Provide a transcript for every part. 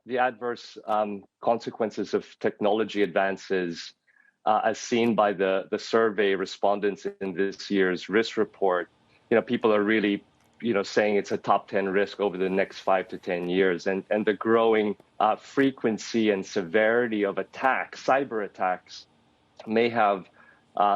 the adverse consequences of technology advances, as seen by the survey respondents in this year's risk report, people are really, saying it's a top 10 risk over the next 5 to 10 years. And the growing frequency and severity of attacks, cyber attacks, may have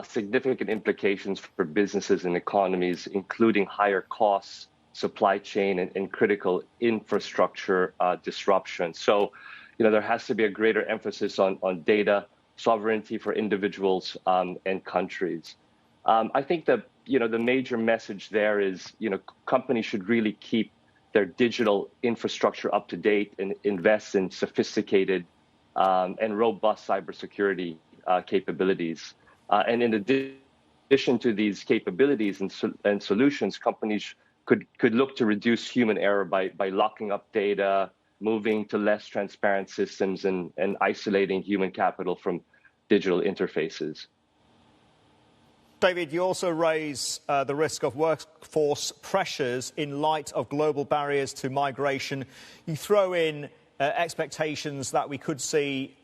significant implications for businesses and economies, including higher costs, supply chain, and critical infrastructure disruption. So, there has to be a greater emphasis on data sovereignty for individuals and countries. I think that, the major message there is, companies should really keep their digital infrastructure up to date and invest in sophisticated and robust cybersecurity capabilities. And in addition to these capabilities and solutions, companies could look to reduce human error by locking up data, moving to less transparent systems, and isolating human capital from digital interfaces. David, you also raise the risk of workforce pressures in light of global barriers to migration. You throw in expectations that we could see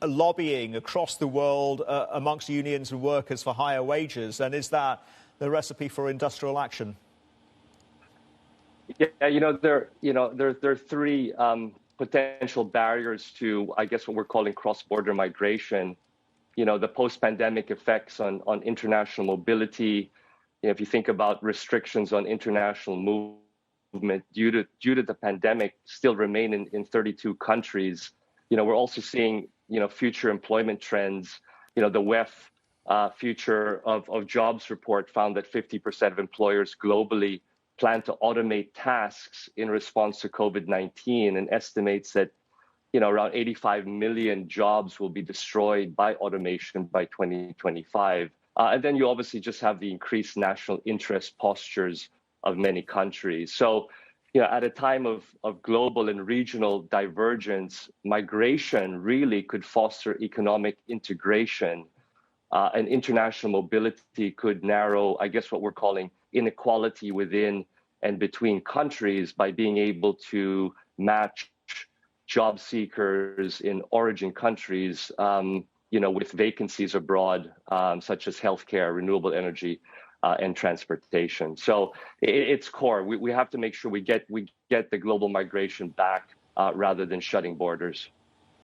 lobbying across the world amongst unions and workers for higher wages. And is that the recipe for industrial action? Yeah, there are three potential barriers to, I guess, what we're calling cross-border migration. The post-pandemic effects on international mobility. If you think about restrictions on international movement due to the pandemic still remain in 32 countries. We're also seeing, future employment trends. The WEF Future of Jobs report found that 50% of employers globally plan to automate tasks in response to COVID-19, and estimates that around 85 million jobs will be destroyed by automation by 2025. And then you obviously just have the increased national interest postures of many countries. So, at a time of global and regional divergence, migration really could foster economic integration, and international mobility could narrow, I guess, what we're calling inequality within and between countries by being able to match job seekers in origin countries, with vacancies abroad, such as healthcare, renewable energy, and transportation. So it's core. We have to make sure we get the global migration back rather than shutting borders.